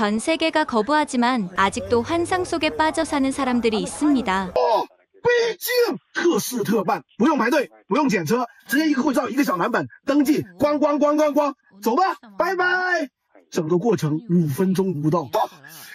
전 세계가 거부하지만 아직도 환상 속에 빠져 사는 사람들이 있습니다. 北京特事特办，不用排队，不用检车，直接一个护照，一个小蓝本，登记，咣咣咣咣咣，走吧，拜拜。整个过程5分钟不到，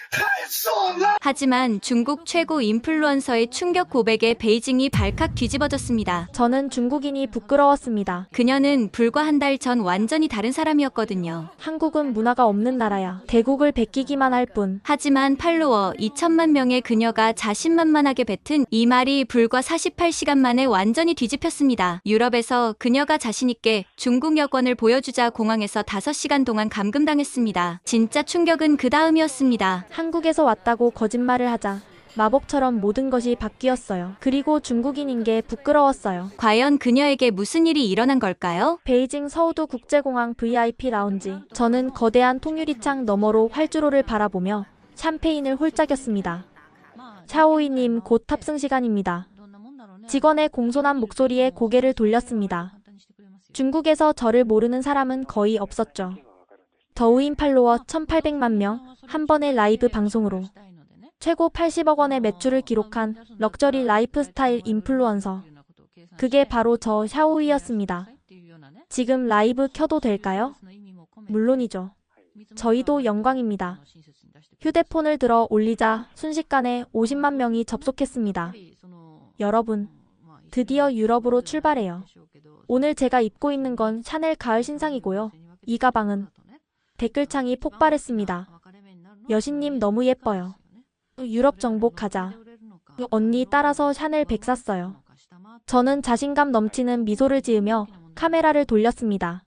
太爽了！ 하지만 중국 최고 인플루언서의 충격 고백에 베이징이 발칵 뒤집어졌습니다. 저는 중국인이 부끄러웠습니다. 그녀는 불과 한 달 전 완전히 다른 사람이었거든요. 한국은 문화가 없는 나라야. 대국을 베끼기만 할 뿐. 하지만 팔로워 2천만 명의 그녀가 자신만만하게 뱉은 이 말이 불과 48시간 만에 완전히 뒤집혔습니다. 유럽에서 그녀가 자신있게 중국 여권을 보여주자 공항에서 5시간 동안 감금당했습니다. 진짜 충격은 그 다음이었습니다. 한국에서 왔다고 거짓말을 하자 마법처럼 모든 것이 바뀌었어요. 그리고 중국인인 게 부끄러웠어요. 과연 그녀에게 무슨 일이 일어난 걸까요? 베이징 서우두 국제공항 VIP 라운지. 저는 거대한 통유리창 너머로 활주로를 바라보며 샴페인을 홀짝였습니다. 샤오이님 곧 탑승 시간입니다. 직원의 공손한 목소리에 고개를 돌렸습니다. 중국에서 저를 모르는 사람은 거의 없었죠. 더우인 팔로워 1800만 명, 한 번의 라이브 방송으로 최고 80억 원의 매출을 기록한 럭셔리 라이프스타일 인플루언서. 그게 바로 저 샤오이였습니다. 지금 라이브 켜도 될까요? 물론이죠. 저희도 영광입니다. 휴대폰을 들어 올리자 순식간에 50만 명이 접속했습니다. 여러분, 드디어 유럽으로 출발해요. 오늘 제가 입고 있는 건 샤넬 가을 신상이고요. 이 가방은 댓글창이 폭발했습니다. 여신님 너무 예뻐요. 유럽 정복 가자. 언니 따라서 샤넬 백 샀어요. 저는 자신감 넘치는 미소를 지으며 카메라를 돌렸습니다.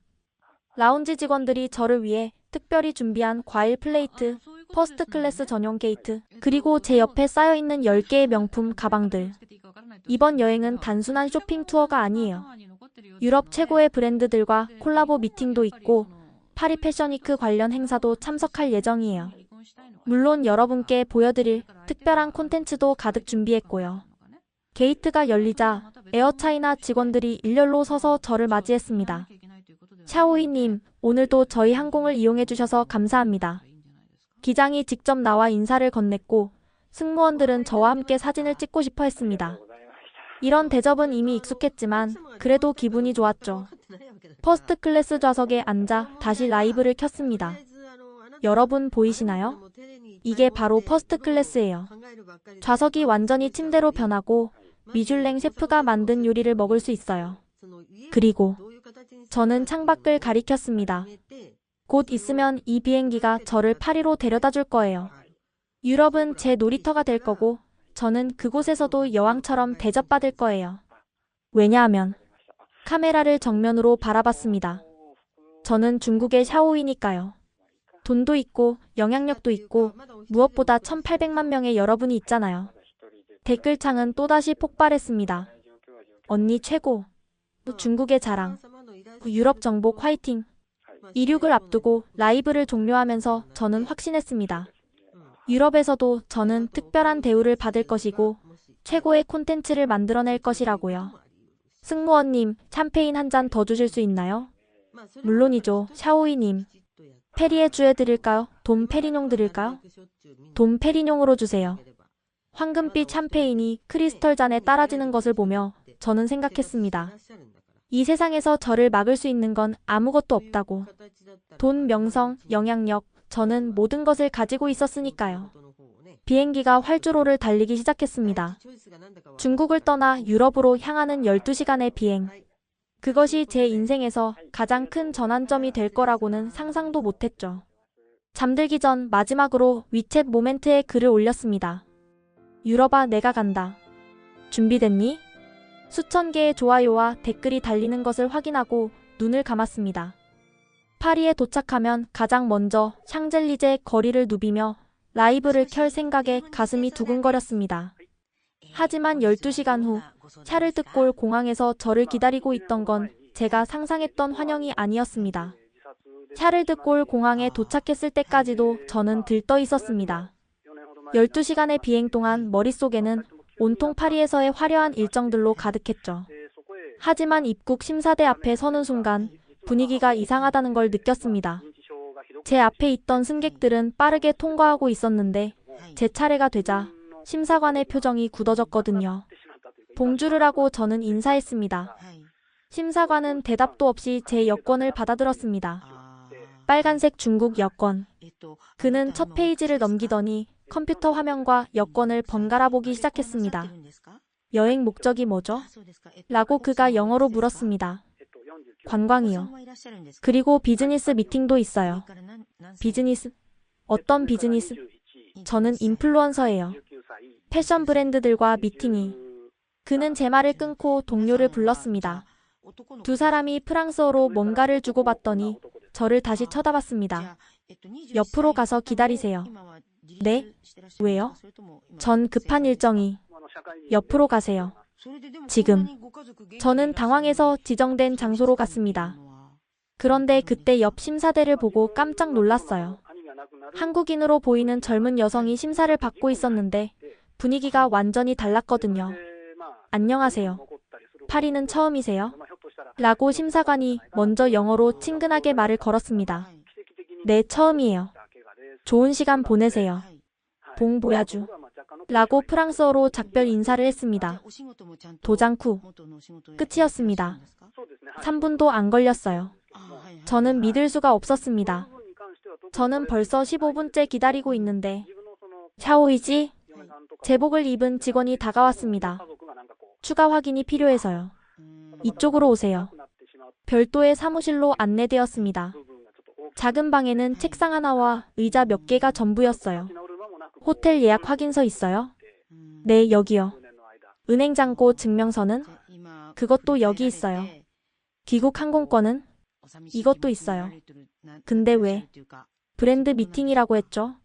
라운지 직원들이 저를 위해 특별히 준비한 과일 플레이트, 퍼스트 클래스 전용 게이트, 그리고 제 옆에 쌓여있는 10개의 명품 가방들. 이번 여행은 단순한 쇼핑 투어가 아니에요. 유럽 최고의 브랜드들과 콜라보 미팅도 있고 파리 패션위크 관련 행사도 참석할 예정이에요. 물론 여러분께 보여드릴 특별한 콘텐츠도 가득 준비했고요. 게이트가 열리자 에어차이나 직원들이 일렬로 서서 저를 맞이했습니다. 샤오이님, 오늘도 저희 항공을 이용해주셔서 감사합니다. 기장이 직접 나와 인사를 건넸고 승무원들은 저와 함께 사진을 찍고 싶어 했습니다. 이런 대접은 이미 익숙했지만 그래도 기분이 좋았죠. 퍼스트 클래스 좌석에 앉아 다시 라이브를 켰습니다. 여러분 보이시나요? 이게 바로 퍼스트 클래스예요. 좌석이 완전히 침대로 변하고 미슐랭 셰프가 만든 요리를 먹을 수 있어요. 그리고 저는 창밖을 가리켰습니다. 곧 있으면 이 비행기가 저를 파리로 데려다 줄 거예요. 유럽은 제 놀이터가 될 거고 저는 그곳에서도 여왕처럼 대접받을 거예요. 왜냐하면 카메라를 정면으로 바라봤습니다. 저는 중국의 샤오이니까요. 돈도 있고 영향력도 있고 무엇보다 1800만 명의 여러분이 있잖아요. 댓글창은 또다시 폭발했습니다. 언니 최고. 중국의 자랑. 유럽 정복 화이팅. 이륙을 앞두고 라이브를 종료하면서 저는 확신했습니다. 유럽에서도 저는 특별한 대우를 받을 것이고 최고의 콘텐츠를 만들어낼 것이라고요. 승무원님, 샴페인 한 잔 더 주실 수 있나요? 물론이죠, 샤오이님. 페리에 주에 드릴까요? 돔 페리뇽 드릴까요? 돔 페리뇽으로 주세요. 황금빛 샴페인이 크리스털 잔에 따라지는 것을 보며 저는 생각했습니다. 이 세상에서 저를 막을 수 있는 건 아무것도 없다고. 돈, 명성, 영향력, 저는 모든 것을 가지고 있었으니까요. 비행기가 활주로를 달리기 시작했습니다. 중국을 떠나 유럽으로 향하는 12시간의 비행. 그것이 제 인생에서 가장 큰 전환점이 될 거라고는 상상도 못했죠. 잠들기 전 마지막으로 위챗 모멘트에 글을 올렸습니다. 유럽아, 내가 간다. 준비됐니? 수천 개의 좋아요와 댓글이 달리는 것을 확인하고 눈을 감았습니다. 파리에 도착하면 가장 먼저 샹젤리제 거리를 누비며 라이브를 켤 생각에 가슴이 두근거렸습니다. 하지만 12시간 후 샤를 드골 공항에서 저를 기다리고 있던 건 제가 상상했던 환영이 아니었습니다. 샤를 드골 공항에 도착했을 때까지도 저는 들떠 있었습니다. 12시간의 비행 동안 머릿속에는 온통 파리에서의 화려한 일정들로 가득했죠. 하지만 입국 심사대 앞에 서는 순간 분위기가 이상하다는 걸 느꼈습니다. 제 앞에 있던 승객들은 빠르게 통과하고 있었는데 제 차례가 되자 심사관의 표정이 굳어졌거든요. 봉주를 하고 저는 인사했습니다. 심사관은 대답도 없이 제 여권을 받아들었습니다. 빨간색 중국 여권. 그는 첫 페이지를 넘기더니 컴퓨터 화면과 여권을 번갈아 보기 시작했습니다. 여행 목적이 뭐죠? 라고 그가 영어로 물었습니다. 관광이요. 그리고 비즈니스 미팅도 있어요. 비즈니스? 어떤 비즈니스? 저는 인플루언서예요. 패션 브랜드들과 미팅이. 그는 제 말을 끊고 동료를 불렀습니다. 두 사람이 프랑스어로 뭔가를 주고받더니 저를 다시 쳐다봤습니다. 옆으로 가서 기다리세요. 네? 왜요? 전 급한 일정이. 옆으로 가세요. 지금. 저는 당황해서 지정된 장소로 갔습니다. 그런데 그때 옆 심사대를 보고 깜짝 놀랐어요. 한국인으로 보이는 젊은 여성이 심사를 받고 있었는데 분위기가 완전히 달랐거든요. 안녕하세요. 파리는 처음이세요? 라고 심사관이 먼저 영어로 친근하게 말을 걸었습니다. 네, 처음이에요. 좋은 시간 보내세요. 봉 보야주. 라고 프랑스어로 작별 인사를 했습니다. 도장 쿠. 끝이었습니다. 3분도 안 걸렸어요. 저는 믿을 수가 없었습니다. 저는 벌써 15분째 기다리고 있는데 샤오이지? 제복을 입은 직원이 다가왔습니다. 추가 확인이 필요해서요. 이쪽으로 오세요. 별도의 사무실로 안내되었습니다. 작은 방에는 책상 하나와 의자 몇 개가 전부였어요. 호텔 예약 확인서 있어요? 네, 여기요. 은행 잔고 증명서는? 그것도 여기 있어요. 귀국 항공권은? 이것도 있어요. 근데 왜? 브랜드 미팅이라고 했죠?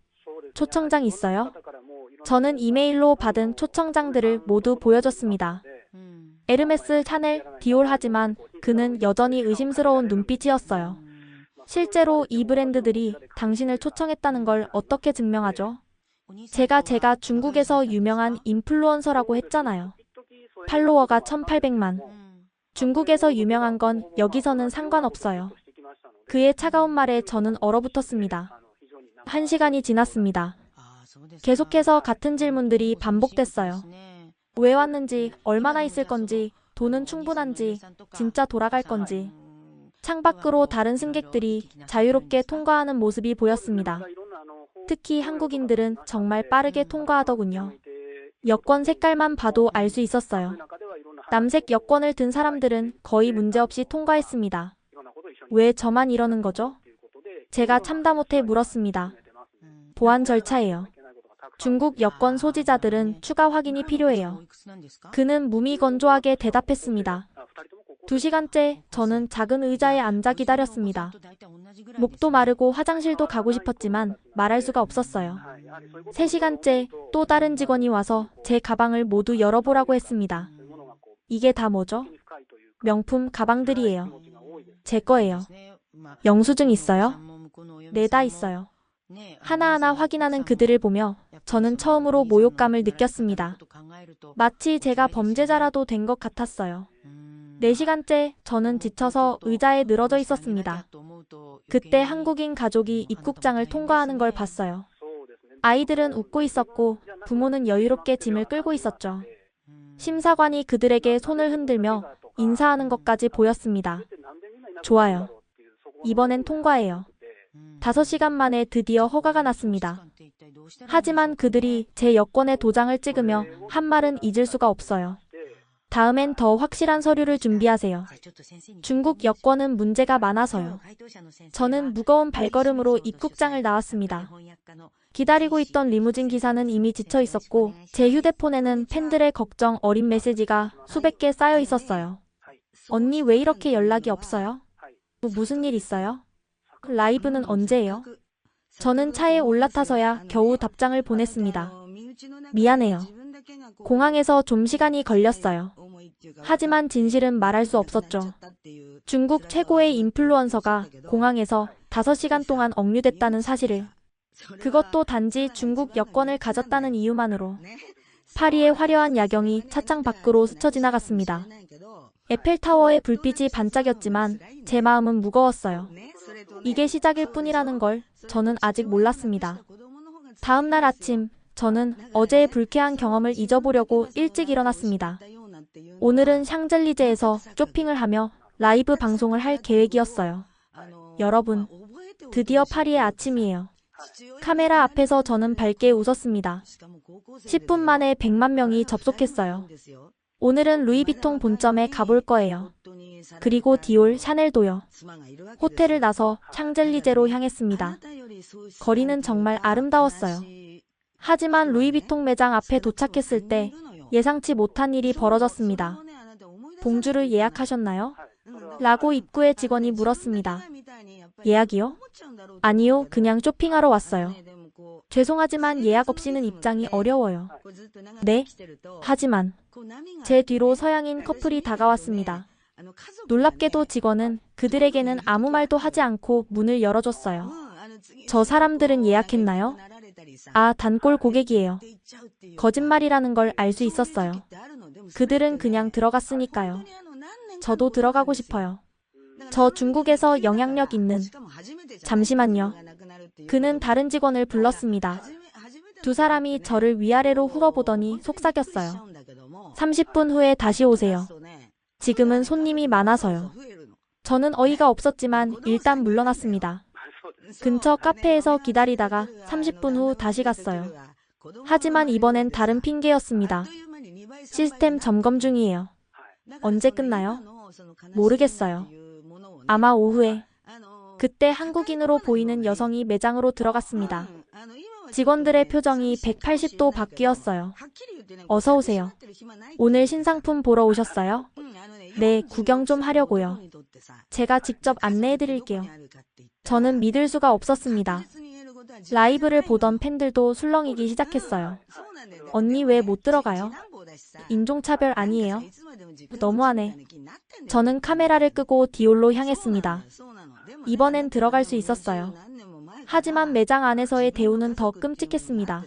초청장 있어요? 저는 이메일로 받은 초청장들을 모두 보여줬습니다. 에르메스, 샤넬, 디올 하지만 그는 여전히 의심스러운 눈빛이었어요. 실제로 이 브랜드들이 당신을 초청했다는 걸 어떻게 증명하죠? 제가 중국에서 유명한 인플루언서라고 했잖아요. 팔로워가 1800만. 중국에서 유명한 건 여기서는 상관없어요. 그의 차가운 말에 저는 얼어붙었습니다. 1시간이 지났습니다. 계속해서 같은 질문들이 반복됐어요. 왜 왔는지, 얼마나 있을 건지, 돈은 충분한지, 진짜 돌아갈 건지. 창밖으로 다른 승객들이 자유롭게 통과하는 모습이 보였습니다. 특히 한국인들은 정말 빠르게 통과하더군요. 여권 색깔만 봐도 알 수 있었어요. 남색 여권을 든 사람들은 거의 문제없이 통과했습니다. 왜 저만 이러는 거죠? 제가 참다 못해 물었습니다. 보안 절차예요. 중국 여권 소지자들은 추가 확인이 필요해요. 그는 무미건조하게 대답했습니다. 2시간째 저는 작은 의자에 앉아 기다렸습니다. 목도 마르고 화장실도 가고 싶었지만 말할 수가 없었어요. 3시간째 또 다른 직원이 와서 제 가방을 모두 열어보라고 했습니다. 이게 다 뭐죠? 명품 가방들이에요. 제 거예요. 영수증 있어요? 네, 다 있어요. 하나하나 확인하는 그들을 보며 저는 처음으로 모욕감을 느꼈습니다. 마치 제가 범죄자라도 된 것 같았어요. 4시간째 저는 지쳐서 의자에 늘어져 있었습니다. 그때 한국인 가족이 입국장을 통과하는 걸 봤어요. 아이들은 웃고 있었고 부모는 여유롭게 짐을 끌고 있었죠. 심사관이 그들에게 손을 흔들며 인사하는 것까지 보였습니다. 좋아요. 이번엔 통과해요. 5시간 만에 드디어 허가가 났습니다. 하지만 그들이 제 여권에 도장을 찍으며 한 말은 잊을 수가 없어요. 다음엔 더 확실한 서류를 준비하세요. 중국 여권은 문제가 많아서요. 저는 무거운 발걸음으로 입국장을 나왔습니다. 기다리고 있던 리무진 기사는 이미 지쳐 있었고 제 휴대폰에는 팬들의 걱정 어린 메시지가 수백 개 쌓여 있었어요. 언니 왜 이렇게 연락이 없어요? 무슨 일 있어요? 라이브는 언제예요? 저는 차에 올라타서야 겨우 답장을 보냈습니다. 미안해요. 공항에서 좀 시간이 걸렸어요. 하지만 진실은 말할 수 없었죠. 중국 최고의 인플루언서가 공항에서 5시간 동안 억류됐다는 사실을. 그것도 단지 중국 여권을 가졌다는 이유만으로. 파리의 화려한 야경이 차창 밖으로 스쳐 지나갔습니다. 에펠타워의 불빛이 반짝였지만 제 마음은 무거웠어요. 이게 시작일 뿐이라는 걸 저는 아직 몰랐습니다. 다음 날 아침, 저는 어제의 불쾌한 경험을 잊어보려고 일찍 일어났습니다. 오늘은 샹젤리제에서 쇼핑을 하며 라이브 방송을 할 계획이었어요. 여러분, 드디어 파리의 아침이에요. 카메라 앞에서 저는 밝게 웃었습니다. 10분 만에 100만 명이 접속했어요. 오늘은 루이비통 본점에 가볼 거예요. 그리고 디올, 샤넬도요. 호텔을 나서 샹젤리제로 향했습니다. 거리는 정말 아름다웠어요. 하지만 루이비통 매장 앞에 도착했을 때 예상치 못한 일이 벌어졌습니다. 봉주를 예약하셨나요? 라고 입구의 직원이 물었습니다. 예약이요? 아니요, 그냥 쇼핑하러 왔어요. 죄송하지만 예약 없이는 입장이 어려워요. 네? 하지만 제 뒤로 서양인 커플이 다가왔습니다. 놀랍게도 직원은 그들에게는 아무 말도 하지 않고 문을 열어줬어요. 저 사람들은 예약했나요? 아, 단골 고객이에요. 거짓말이라는 걸 알 수 있었어요. 그들은 그냥 들어갔으니까요. 저도 들어가고 싶어요. 저 중국에서 영향력 있는. 잠시만요. 그는 다른 직원을 불렀습니다. 두 사람이 저를 위아래로 훑어보더니 속삭였어요. 30분 후에 다시 오세요. 지금은 손님이 많아서요. 저는 어이가 없었지만 일단 물러났습니다. 근처 카페에서 기다리다가 30분 후 다시 갔어요. 하지만 이번엔 다른 핑계였습니다. 시스템 점검 중이에요. 언제 끝나요? 모르겠어요. 아마 오후에. 그때 한국인으로 보이는 여성이 매장으로 들어갔습니다. 직원들의 표정이 180도 바뀌었어요. 어서 오세요. 오늘 신상품 보러 오셨어요? 네, 구경 좀 하려고요. 제가 직접 안내해 드릴게요. 저는 믿을 수가 없었습니다. 라이브를 보던 팬들도 술렁이기 시작했어요. 언니 왜 못 들어가요? 인종차별 아니에요? 너무하네. 저는 카메라를 끄고 디올로 향했습니다. 이번엔 들어갈 수 있었어요. 하지만 매장 안에서의 대우는 더 끔찍했습니다.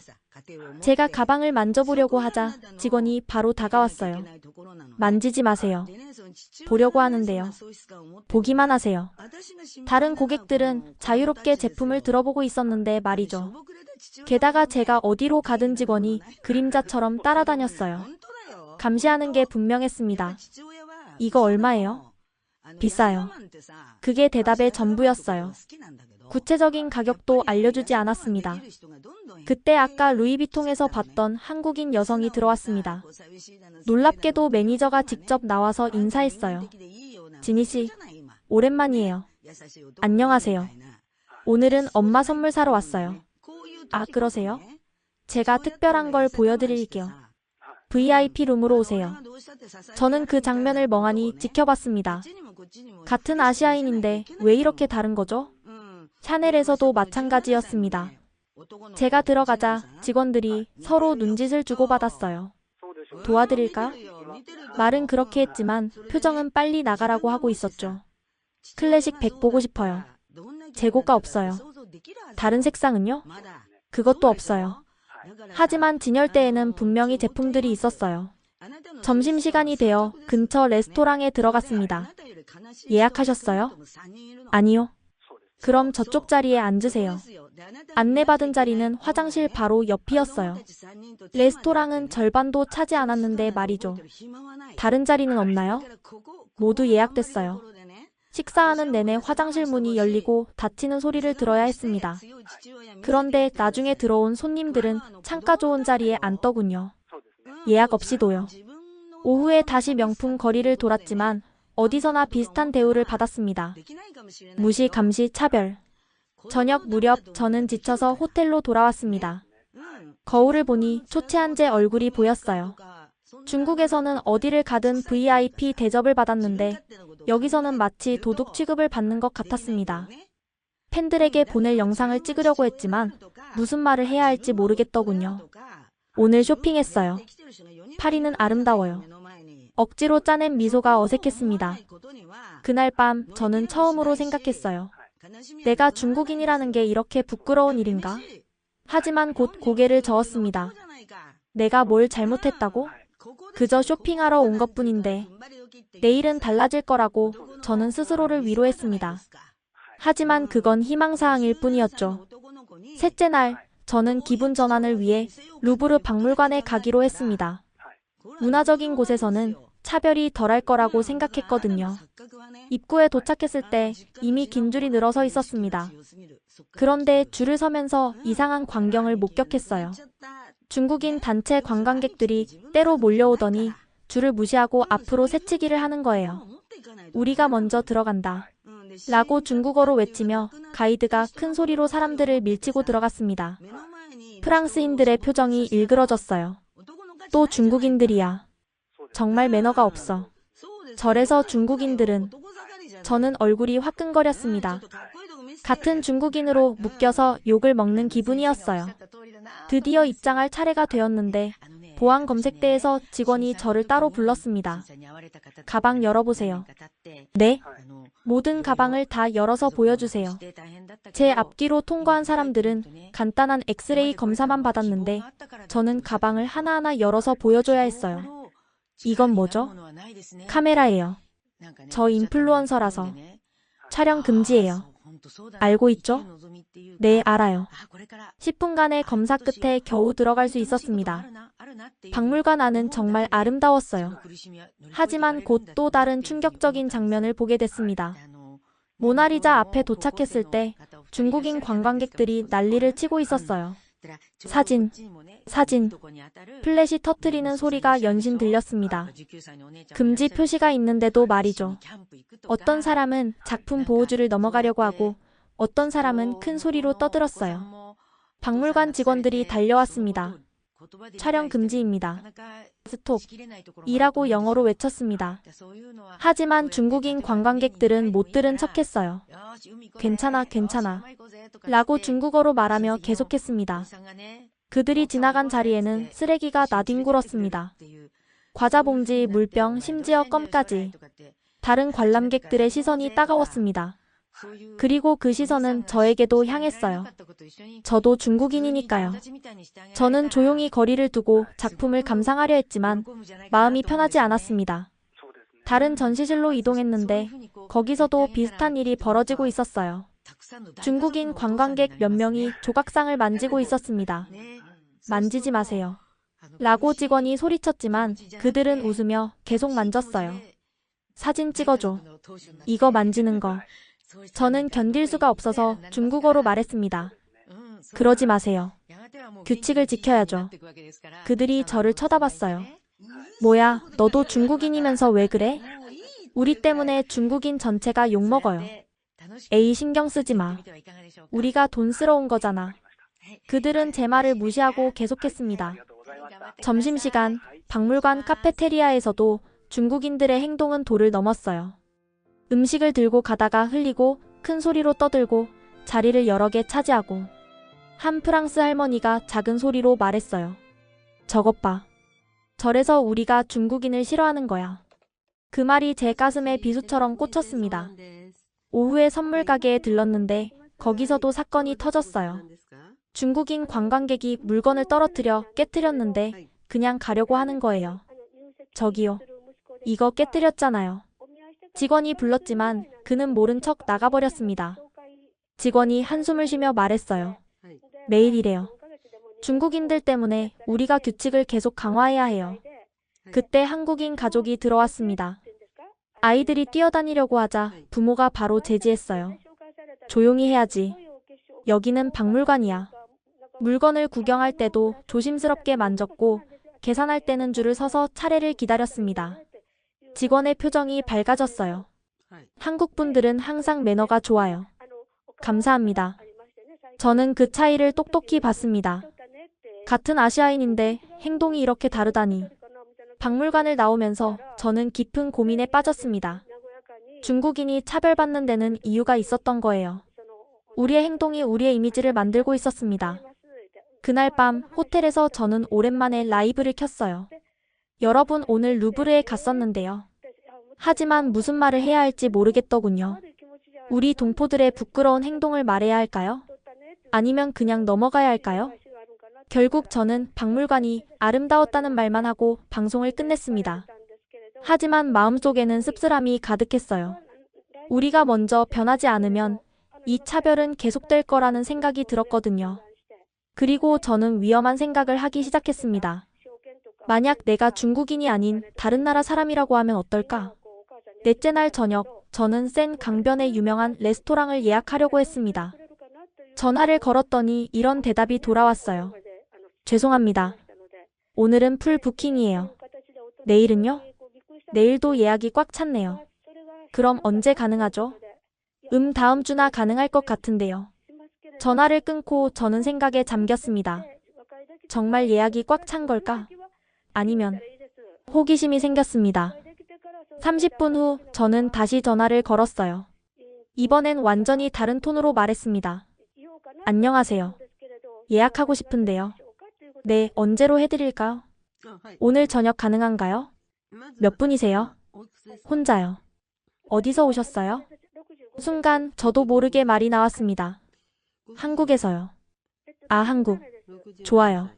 제가 가방을 만져보려고 하자 직원이 바로 다가왔어요. 만지지 마세요. 보려고 하는데요. 보기만 하세요. 다른 고객들은 자유롭게 제품을 들어보고 있었는데 말이죠. 게다가 제가 어디로 가든 직원이 그림자처럼 따라다녔어요. 감시하는 게 분명했습니다. 이거 얼마예요? 비싸요. 그게 대답의 전부였어요. 구체적인 가격도 알려주지 않았습니다. 그때 아까 루이비통에서 봤던 한국인 여성이 들어왔습니다. 놀랍게도 매니저가 직접 나와서 인사했어요. 지니 씨, 오랜만이에요. 안녕하세요. 오늘은 엄마 선물 사러 왔어요. 아, 그러세요? 제가 특별한 걸 보여드릴게요. VIP 룸으로 오세요. 저는 그 장면을 멍하니 지켜봤습니다. 같은 아시아인인데 왜 이렇게 다른 거죠? 샤넬에서도 마찬가지였습니다. 제가 들어가자 직원들이 서로 눈짓을 주고받았어요. 도와드릴까요? 말은 그렇게 했지만 표정은 빨리 나가라고 하고 있었죠. 클래식 100 보고 싶어요. 재고가 없어요. 다른 색상은요? 그것도 없어요. 하지만 진열대에는 분명히 제품들이 있었어요. 점심시간이 되어 근처 레스토랑에 들어갔습니다. 예약하셨어요? 아니요. 그럼 저쪽 자리에 앉으세요. 안내받은 자리는 화장실 바로 옆이었어요. 레스토랑은 절반도 차지 않았는데 말이죠. 다른 자리는 없나요? 모두 예약됐어요. 식사하는 내내 화장실 문이 열리고 닫히는 소리를 들어야 했습니다. 그런데 나중에 들어온 손님들은 창가 좋은 자리에 앉더군요. 예약 없이도요. 오후에 다시 명품 거리를 돌았지만 어디서나 비슷한 대우를 받았습니다. 무시, 감시, 차별. 저녁 무렵 저는 지쳐서 호텔로 돌아왔습니다. 거울을 보니 초췌한 제 얼굴이 보였어요. 중국에서는 어디를 가든 VIP 대접을 받았는데 여기서는 마치 도둑 취급을 받는 것 같았습니다. 팬들에게 보낼 영상을 찍으려고 했지만 무슨 말을 해야 할지 모르겠더군요. 오늘 쇼핑했어요. 파리는 아름다워요. 억지로 짜낸 미소가 어색했습니다. 그날 밤 저는 처음으로 생각했어요. 내가 중국인이라는 게 이렇게 부끄러운 일인가? 하지만 곧 고개를 저었습니다. 내가 뭘 잘못했다고? 그저 쇼핑하러 온 것뿐인데 내일은 달라질 거라고 저는 스스로를 위로했습니다. 하지만 그건 희망사항일 뿐이었죠. 셋째 날, 저는 기분 전환을 위해 루브르 박물관에 가기로 했습니다. 문화적인 곳에서는 차별이 덜할 거라고 생각했거든요. 입구에 도착했을 때 이미 긴 줄이 늘어서 있었습니다. 그런데 줄을 서면서 이상한 광경을 목격했어요. 중국인 단체 관광객들이 때로 몰려오더니 줄을 무시하고 앞으로 새치기를 하는 거예요. 우리가 먼저 들어간다. 라고 중국어로 외치며 가이드가 큰 소리로 사람들을 밀치고 들어갔습니다. 프랑스인들의 표정이 일그러졌어요. 또 중국인들이야. 정말 매너가 없어. 절에서 중국인들은. 저는 얼굴이 화끈거렸습니다. 같은 중국인으로 묶여서 욕을 먹는 기분이었어요. 드디어 입장할 차례가 되었는데 보안 검색대에서 직원이 저를 따로 불렀습니다. 가방 열어보세요. 네? 모든 가방을 다 열어서 보여주세요. 제 앞뒤로 통과한 사람들은 간단한 엑스레이 검사만 받았는데 저는 가방을 하나하나 열어서 보여줘야 했어요. 이건 뭐죠? 카메라예요. 저 인플루언서라서. 촬영 금지예요. 알고 있죠? 네, 알아요. 10분간의 검사 끝에 겨우 들어갈 수 있었습니다. 박물관 안은 정말 아름다웠어요. 하지만 곧 또 다른 충격적인 장면을 보게 됐습니다. 모나리자 앞에 도착했을 때 중국인 관광객들이 난리를 치고 있었어요. 사진. 플래시 터트리는 소리가 연신 들렸습니다. 금지 표시가 있는데도 말이죠. 어떤 사람은 작품 보호줄을 넘어가려고 하고 어떤 사람은 큰 소리로 떠들었어요. 박물관 직원들이 달려왔습니다. 촬영 금지입니다. 스톱. 이라고 영어로 외쳤습니다. 하지만 중국인 관광객들은 못 들은 척했어요. 괜찮아. 라고 중국어로 말하며 계속했습니다. 그들이 지나간 자리에는 쓰레기가 나뒹굴었습니다. 과자 봉지, 물병, 심지어 껌까지. 다른 관람객들의 시선이 따가웠습니다. 그리고 그 시선은 저에게도 향했어요. 저도 중국인이니까요. 저는 조용히 거리를 두고 작품을 감상하려 했지만 마음이 편하지 않았습니다. 다른 전시실로 이동했는데 거기서도 비슷한 일이 벌어지고 있었어요. 중국인 관광객 몇 명이 조각상을 만지고 있었습니다. 만지지 마세요. 라고 직원이 소리쳤지만 그들은 웃으며 계속 만졌어요. 사진 찍어줘. 이거 만지는 거. 저는 견딜 수가 없어서 중국어로 말했습니다. 그러지 마세요. 규칙을 지켜야죠. 그들이 저를 쳐다봤어요. 뭐야, 너도 중국인이면서 왜 그래? 우리 때문에 중국인 전체가 욕먹어요. 에이, 신경 쓰지 마. 우리가 돈스러운 거잖아. 그들은 제 말을 무시하고 계속했습니다. 점심시간, 박물관 카페테리아에서도 중국인들의 행동은 도를 넘었어요. 음식을 들고 가다가 흘리고 큰 소리로 떠들고 자리를 여러 개 차지하고 한 프랑스 할머니가 작은 소리로 말했어요. 저것 봐. 절에서 우리가 중국인을 싫어하는 거야. 그 말이 제 가슴에 비수처럼 꽂혔습니다. 오후에 선물 가게에 들렀는데 거기서도 사건이 터졌어요. 중국인 관광객이 물건을 떨어뜨려 깨뜨렸는데 그냥 가려고 하는 거예요. 저기요. 이거 깨뜨렸잖아요. 직원이 불렀지만 그는 모른 척 나가버렸습니다. 직원이 한숨을 쉬며 말했어요. 매일 이래요. 중국인들 때문에 우리가 규칙을 계속 강화해야 해요. 그때 한국인 가족이 들어왔습니다. 아이들이 뛰어다니려고 하자 부모가 바로 제지했어요. 조용히 해야지. 여기는 박물관이야. 물건을 구경할 때도 조심스럽게 만졌고 계산할 때는 줄을 서서 차례를 기다렸습니다. 직원의 표정이 밝아졌어요. 한국 분들은 항상 매너가 좋아요. 감사합니다. 저는 그 차이를 똑똑히 봤습니다. 같은 아시아인인데 행동이 이렇게 다르다니. 박물관을 나오면서 저는 깊은 고민에 빠졌습니다. 중국인이 차별받는 데는 이유가 있었던 거예요. 우리의 행동이 우리의 이미지를 만들고 있었습니다. 그날 밤 호텔에서 저는 오랜만에 라이브를 켰어요. 여러분, 오늘 루브르에 갔었는데요. 하지만 무슨 말을 해야 할지 모르겠더군요. 우리 동포들의 부끄러운 행동을 말해야 할까요? 아니면 그냥 넘어가야 할까요? 결국 저는 박물관이 아름다웠다는 말만 하고 방송을 끝냈습니다. 하지만 마음속에는 씁쓸함이 가득했어요. 우리가 먼저 변하지 않으면 이 차별은 계속될 거라는 생각이 들었거든요. 그리고 저는 위험한 생각을 하기 시작했습니다. 만약 내가 중국인이 아닌 다른 나라 사람이라고 하면 어떨까? 넷째 날 저녁, 저는 센 강변의 유명한 레스토랑을 예약하려고 했습니다. 전화를 걸었더니 이런 대답이 돌아왔어요. 죄송합니다. 오늘은 풀 부킹이에요. 내일은요? 내일도 예약이 꽉 찼네요. 그럼 언제 가능하죠? 다음 주나 가능할 것 같은데요. 전화를 끊고 저는 생각에 잠겼습니다. 정말 예약이 꽉 찬 걸까? 아니면 호기심이 생겼습니다. 30분 후 저는 다시 전화를 걸었어요. 이번엔 완전히 다른 톤으로 말했습니다. 안녕하세요. 예약하고 싶은데요. 네, 언제로 해드릴까요? 오늘 저녁 가능한가요? 몇 분이세요? 혼자요. 어디서 오셨어요? 순간 저도 모르게 말이 나왔습니다. 한국에서요. 아, 한국. 좋아요.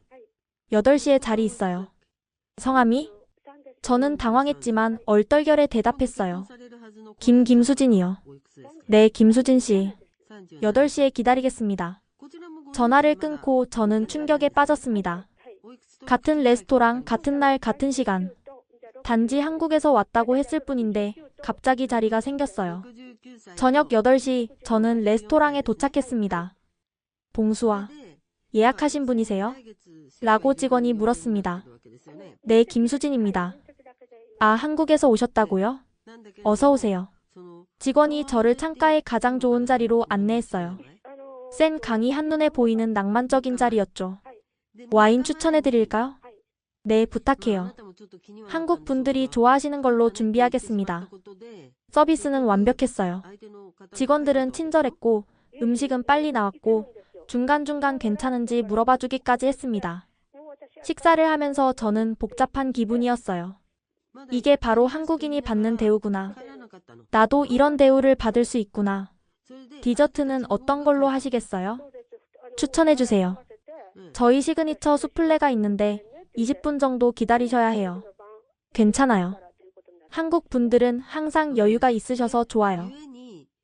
8시에 자리 있어요. 성함이? 저는 당황했지만 얼떨결에 대답했어요. 김수진이요. 네, 김수진 씨. 8시에 기다리겠습니다. 전화를 끊고 저는 충격에 빠졌습니다. 같은 레스토랑, 같은 날, 같은 시간. 단지 한국에서 왔다고 했을 뿐인데 갑자기 자리가 생겼어요. 저녁 8시 저는 레스토랑에 도착했습니다. 봉수아, 예약하신 분이세요? 라고 직원이 물었습니다. 네, 김수진입니다. 아, 한국에서 오셨다고요? 어서 오세요. 직원이 저를 창가의 가장 좋은 자리로 안내했어요. 센 강이 한눈에 보이는 낭만적인 자리였죠. 와인 추천해드릴까요? 네, 부탁해요. 한국 분들이 좋아하시는 걸로 준비하겠습니다. 서비스는 완벽했어요. 직원들은 친절했고 음식은 빨리 나왔고 중간중간 괜찮은지 물어봐주기까지 했습니다. 식사를 하면서 저는 복잡한 기분이었어요. 이게 바로 한국인이 받는 대우구나. 나도 이런 대우를 받을 수 있구나. 디저트는 어떤 걸로 하시겠어요? 추천해주세요. 저희 시그니처 수플레가 있는데 20분 정도 기다리셔야 해요. 괜찮아요. 한국 분들은 항상 여유가 있으셔서 좋아요.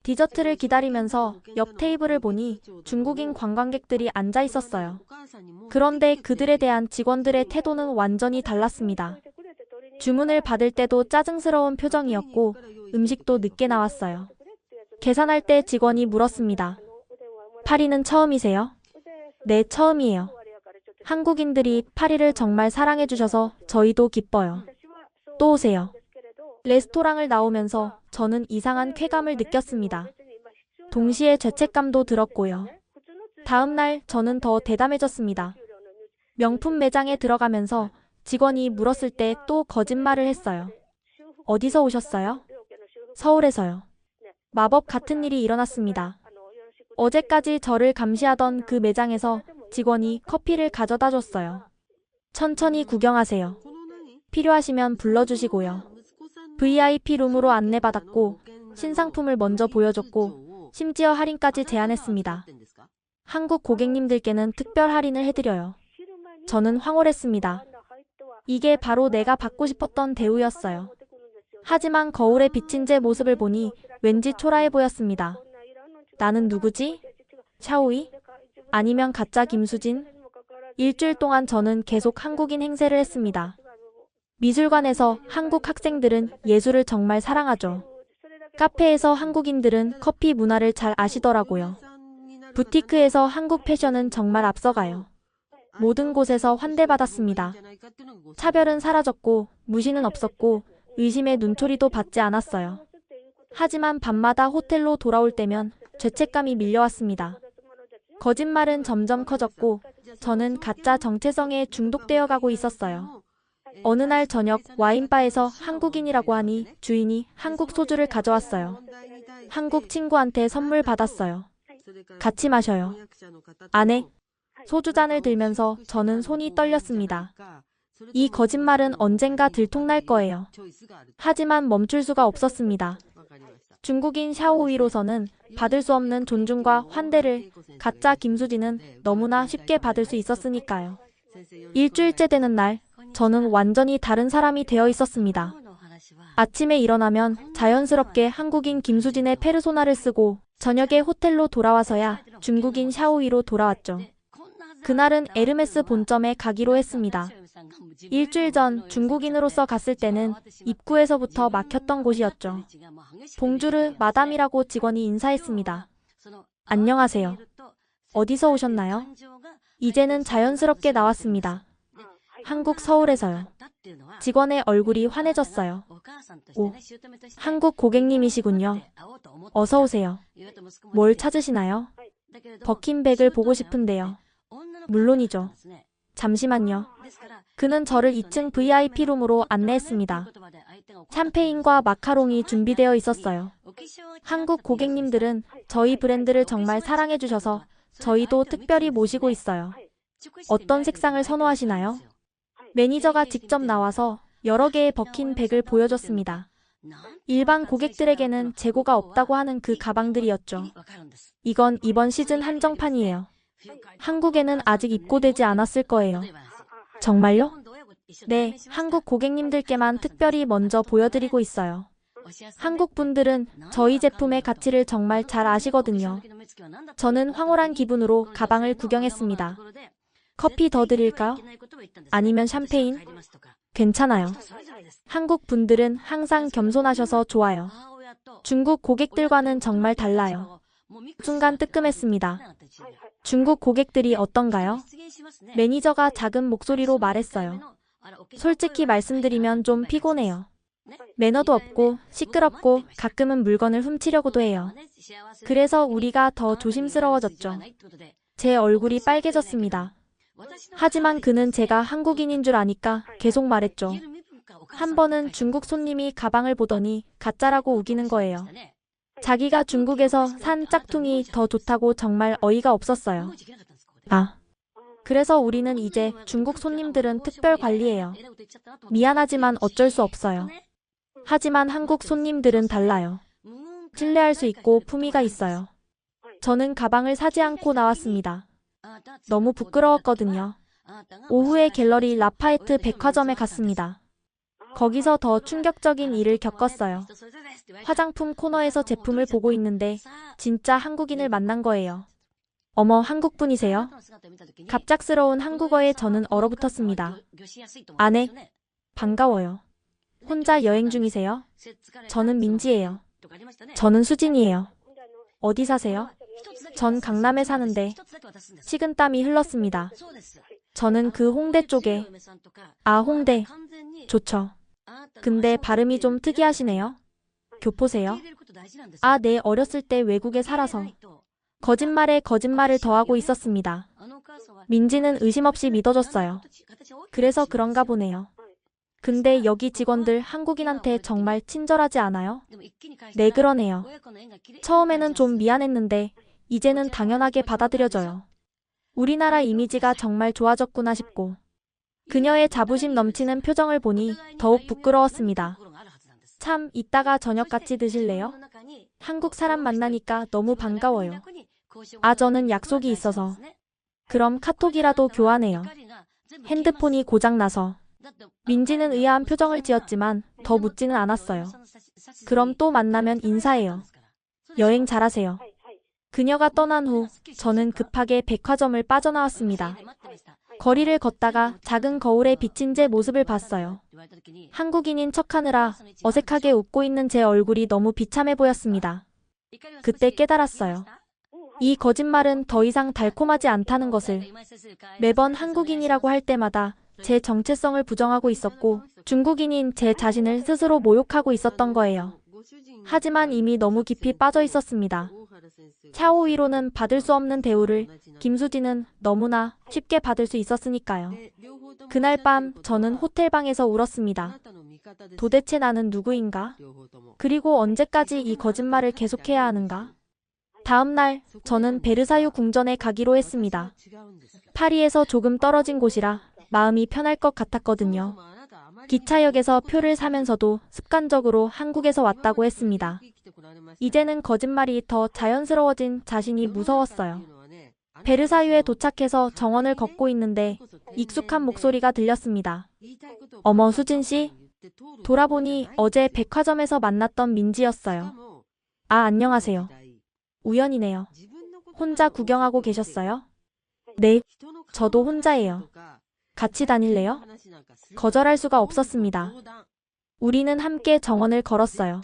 디저트를 기다리면서 옆 테이블을 보니 중국인 관광객들이 앉아 있었어요. 그런데 그들에 대한 직원들의 태도는 완전히 달랐습니다. 주문을 받을 때도 짜증스러운 표정이었고 음식도 늦게 나왔어요. 계산할 때 직원이 물었습니다. 파리는 처음이세요? 네, 처음이에요. 한국인들이 파리를 정말 사랑해주셔서 저희도 기뻐요. 또 오세요. 레스토랑을 나오면서 저는 이상한 쾌감을 느꼈습니다. 동시에 죄책감도 들었고요. 다음 날 저는 더 대담해졌습니다. 명품 매장에 들어가면서 직원이 물었을 때 또 거짓말을 했어요. 어디서 오셨어요? 서울에서요. 마법 같은 일이 일어났습니다. 어제까지 저를 감시하던 그 매장에서 직원이 커피를 가져다 줬어요. 천천히 구경하세요. 필요하시면 불러주시고요. VIP 룸으로 안내받았고 신상품을 먼저 보여줬고 심지어 할인까지 제안했습니다. 한국 고객님들께는 특별 할인을 해드려요. 저는 황홀했습니다. 이게 바로 내가 받고 싶었던 대우였어요. 하지만 거울에 비친 제 모습을 보니 왠지 초라해 보였습니다. 나는 누구지? 샤오이? 아니면 가짜 김수진? 일주일 동안 저는 계속 한국인 행세를 했습니다. 미술관에서 한국 학생들은 예술을 정말 사랑하죠. 카페에서 한국인들은 커피 문화를 잘 아시더라고요. 부티크에서 한국 패션은 정말 앞서가요. 모든 곳에서 환대받았습니다. 차별은 사라졌고 무시는 없었고 의심의 눈초리도 받지 않았어요. 하지만 밤마다 호텔로 돌아올 때면 죄책감이 밀려왔습니다. 거짓말은 점점 커졌고 저는 가짜 정체성에 중독되어 가고 있었어요. 어느 날 저녁 와인바에서 한국인이라고 하니 주인이 한국 소주를 가져왔어요. 한국 친구한테 선물 받았어요. 같이 마셔요. 안에 소주잔을 들면서 저는 손이 떨렸습니다. 이 거짓말은 언젠가 들통날 거예요. 하지만 멈출 수가 없었습니다. 중국인 샤오후이로서는 받을 수 없는 존중과 환대를 가짜 김수진은 너무나 쉽게 받을 수 있었으니까요. 일주일째 되는 날, 저는 완전히 다른 사람이 되어 있었습니다. 아침에 일어나면 자연스럽게 한국인 김수진의 페르소나를 쓰고 저녁에 호텔로 돌아와서야 중국인 샤오이로 돌아왔죠. 그날은 에르메스 본점에 가기로 했습니다. 일주일 전 중국인으로서 갔을 때는 입구에서부터 막혔던 곳이었죠. 봉주르 마담이라고 직원이 인사했습니다. 안녕하세요. 어디서 오셨나요? 이제는 자연스럽게 나왔습니다. 한국 서울에서요. 직원의 얼굴이 환해졌어요. 오, 한국 고객님이시군요. 어서 오세요. 뭘 찾으시나요? 버킨백을 보고 싶은데요. 물론이죠. 잠시만요. 그는 저를 2층 VIP룸으로 안내했습니다. 샴페인과 마카롱이 준비되어 있었어요. 한국 고객님들은 저희 브랜드를 정말 사랑해주셔서 저희도 특별히 모시고 있어요. 어떤 색상을 선호하시나요? 매니저가 직접 나와서 여러 개의 버킨백을 보여줬습니다. 일반 고객들에게는 재고가 없다고 하는 그 가방들이었죠. 이건 이번 시즌 한정판이에요. 한국에는 아직 입고되지 않았을 거예요. 정말요? 네, 한국 고객님들께만 특별히 먼저 보여드리고 있어요. 한국 분들은 저희 제품의 가치를 정말 잘 아시거든요. 저는 황홀한 기분으로 가방을 구경했습니다. 커피 더 드릴까요? 아니면 샴페인? 괜찮아요. 한국 분들은 항상 겸손하셔서 좋아요. 중국 고객들과는 정말 달라요. 순간 뜨끔했습니다. 중국 고객들이 어떤가요? 매니저가 작은 목소리로 말했어요. 솔직히 말씀드리면 좀 피곤해요. 매너도 없고 시끄럽고 가끔은 물건을 훔치려고도 해요. 그래서 우리가 더 조심스러워졌죠. 제 얼굴이 빨개졌습니다. 하지만 그는 제가 한국인인 줄 아니까 계속 말했죠. 한 번은 중국 손님이 가방을 보더니 가짜라고 우기는 거예요. 자기가 중국에서 산 짝퉁이 더 좋다고 정말 어이가 없었어요. 그래서 우리는 이제 중국 손님들은 특별 관리해요. 미안하지만 어쩔 수 없어요. 하지만 한국 손님들은 달라요. 신뢰할 수 있고 품위가 있어요. 저는 가방을 사지 않고 나왔습니다. 너무 부끄러웠거든요. 오후에 갤러리 라파에트 백화점에 갔습니다. 거기서 더 충격적인 일을 겪었어요. 화장품 코너에서 제품을 보고 있는데 진짜 한국인을 만난 거예요. 어머, 한국분이세요? 갑작스러운 한국어에 저는 얼어붙었습니다. 아네, 반가워요. 혼자 여행 중이세요? 저는 민지예요. 저는 수진이에요. 어디 사세요? 전 강남에 사는데 식은땀이 흘렀습니다. 저는 그 홍대 쪽에. 아, 홍대. 좋죠. 근데 발음이 좀 특이하시네요. 교포세요? 아, 네, 어렸을 때 외국에 살아서. 거짓말에 거짓말을 더하고 있었습니다. 민지는 의심 없이 믿어줬어요. 그래서 그런가 보네요. 근데 여기 직원들 한국인한테 정말 친절하지 않아요? 네, 그러네요. 처음에는 좀 미안했는데 이제는 당연하게 받아들여져요. 우리나라 이미지가 정말 좋아졌구나 싶고. 그녀의 자부심 넘치는 표정을 보니 더욱 부끄러웠습니다. 참, 이따가 저녁 같이 드실래요? 한국 사람 만나니까 너무 반가워요. 아, 저는 약속이 있어서. 그럼 카톡이라도 교환해요. 핸드폰이 고장나서. 민지는 의아한 표정을 지었지만 더 묻지는 않았어요. 그럼 또 만나면 인사해요. 여행 잘하세요. 그녀가 떠난 후 저는 급하게 백화점을 빠져나왔습니다. 거리를 걷다가 작은 거울에 비친 제 모습을 봤어요. 한국인인 척하느라 어색하게 웃고 있는 제 얼굴이 너무 비참해 보였습니다. 그때 깨달았어요. 이 거짓말은 더 이상 달콤하지 않다는 것을. 매번 한국인이라고 할 때마다 제 정체성을 부정하고 있었고 중국인인 제 자신을 스스로 모욕하고 있었던 거예요. 하지만 이미 너무 깊이 빠져 있었습니다. 샤오이로는 받을 수 없는 대우를, 김수진은 너무나 쉽게 받을 수 있었으니까요. 그날 밤 저는 호텔방에서 울었습니다. 도대체 나는 누구인가? 그리고 언제까지 이 거짓말을 계속해야 하는가? 다음 날 저는 베르사유 궁전에 가기로 했습니다. 파리에서 조금 떨어진 곳이라 마음이 편할 것 같았거든요. 기차역에서 표를 사면서도 습관적으로 한국에서 왔다고 했습니다. 이제는 거짓말이 더 자연스러워진 자신이 무서웠어요. 베르사유에 도착해서 정원을 걷고 있는데 익숙한 목소리가 들렸습니다. 어머, 수진 씨, 돌아보니 어제 백화점에서 만났던 민지였어요. 아, 안녕하세요. 우연이네요. 혼자 구경하고 계셨어요? 네, 저도 혼자예요. 같이 다닐래요? 거절할 수가 없었습니다. 우리는 함께 정원을 걸었어요.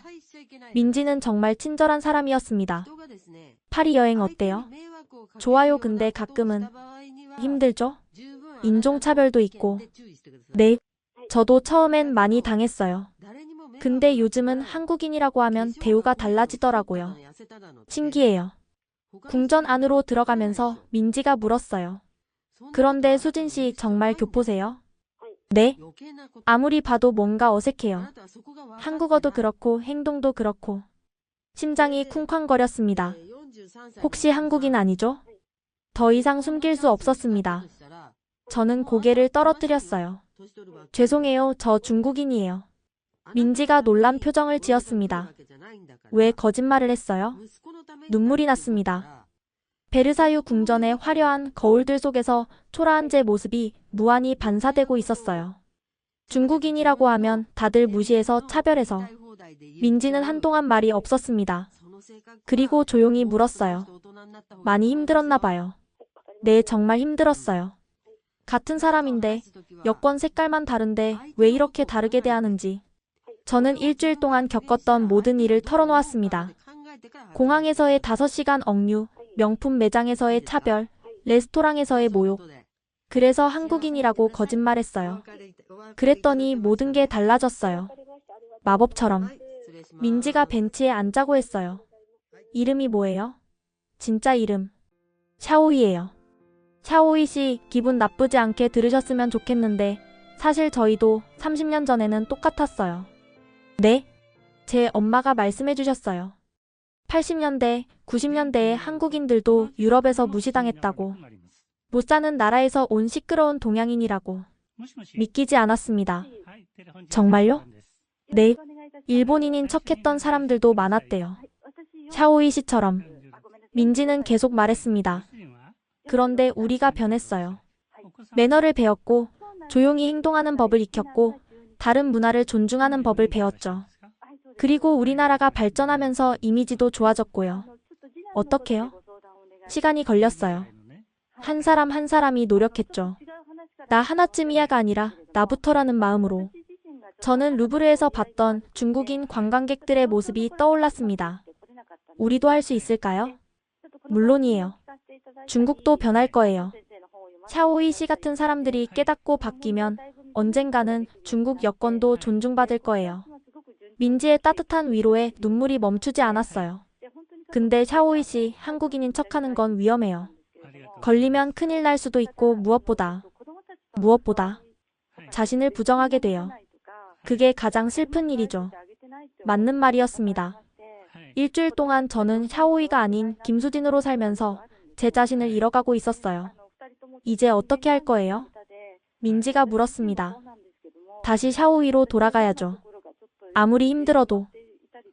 민지는 정말 친절한 사람이었습니다. 파리 여행 어때요? 좋아요. 근데 가끔은 힘들죠? 인종차별도 있고. 네, 저도 처음엔 많이 당했어요. 근데 요즘은 한국인이라고 하면 대우가 달라지더라고요. 신기해요. 궁전 안으로 들어가면서 민지가 물었어요. 그런데 수진 씨 정말 교포세요? 네? 아무리 봐도 뭔가 어색해요. 한국어도 그렇고 행동도 그렇고. 심장이 쿵쾅거렸습니다. 혹시 한국인 아니죠? 더 이상 숨길 수 없었습니다. 저는 고개를 떨어뜨렸어요. 죄송해요, 저 중국인이에요. 민지가 놀란 표정을 지었습니다. 왜 거짓말을 했어요? 눈물이 났습니다. 베르사유 궁전의 화려한 거울들 속에서 초라한 제 모습이 무한히 반사되고 있었어요. 중국인이라고 하면 다들 무시해서 차별해서. 민지는 한동안 말이 없었습니다. 그리고 조용히 물었어요. 많이 힘들었나 봐요. 네, 정말 힘들었어요. 같은 사람인데 여권 색깔만 다른데 왜 이렇게 다르게 대하는지. 저는 일주일 동안 겪었던 모든 일을 털어놓았습니다. 공항에서의 5시간 억류, 명품 매장에서의 차별, 레스토랑에서의 모욕. 그래서 한국인이라고 거짓말했어요. 그랬더니 모든 게 달라졌어요. 마법처럼. 민지가 벤치에 앉자고 했어요. 이름이 뭐예요? 진짜 이름. 샤오이예요. 샤오이 씨, 기분 나쁘지 않게 들으셨으면 좋겠는데 사실 저희도 30년 전에는 똑같았어요. 네? 제 엄마가 말씀해 주셨어요. 80년대, 90년대에 한국인들도 유럽에서 무시당했다고. 못 사는 나라에서 온 시끄러운 동양인이라고. 믿기지 않았습니다. 정말요? 네. 일본인인 척했던 사람들도 많았대요. 샤오이 씨처럼. 민지는 계속 말했습니다. 그런데 우리가 변했어요. 매너를 배웠고, 조용히 행동하는 법을 익혔고, 다른 문화를 존중하는 법을 배웠죠. 그리고 우리나라가 발전하면서 이미지도 좋아졌고요. 어떻게요? 시간이 걸렸어요. 한 사람 한 사람이 노력했죠. 나 하나쯤이야가 아니라 나부터라는 마음으로. 저는 루브르에서 봤던 중국인 관광객들의 모습이 떠올랐습니다. 우리도 할 수 있을까요? 물론이에요. 중국도 변할 거예요. 샤오이 씨 같은 사람들이 깨닫고 바뀌면 언젠가는 중국 여권도 존중받을 거예요. 민지의 따뜻한 위로에 눈물이 멈추지 않았어요. 근데 샤오이 씨, 한국인인 척하는 건 위험해요. 걸리면 큰일 날 수도 있고 무엇보다 자신을 부정하게 돼요. 그게 가장 슬픈 일이죠. 맞는 말이었습니다. 일주일 동안 저는 샤오이가 아닌 김수진으로 살면서 제 자신을 잃어가고 있었어요. 이제 어떻게 할 거예요? 민지가 물었습니다. 다시 샤오이로 돌아가야죠. 아무리 힘들어도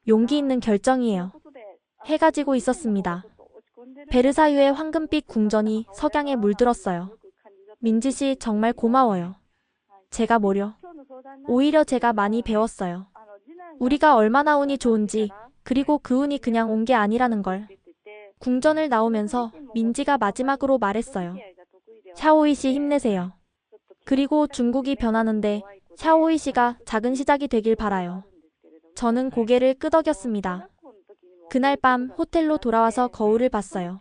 용기 있는 결정이에요. 해가 지고 있었습니다. 베르사유의 황금빛 궁전이 석양에 물들었어요. 민지 씨 정말 고마워요. 제가 뭐려? 오히려 제가 많이 배웠어요. 우리가 얼마나 운이 좋은지, 그리고 그 운이 그냥 온 게 아니라는 걸. 궁전을 나오면서 민지가 마지막으로 말했어요. 샤오이 씨 힘내세요. 그리고 중국이 변하는데 샤오이 씨가 작은 시작이 되길 바라요. 저는 고개를 끄덕였습니다. 그날 밤 호텔로 돌아와서 거울을 봤어요.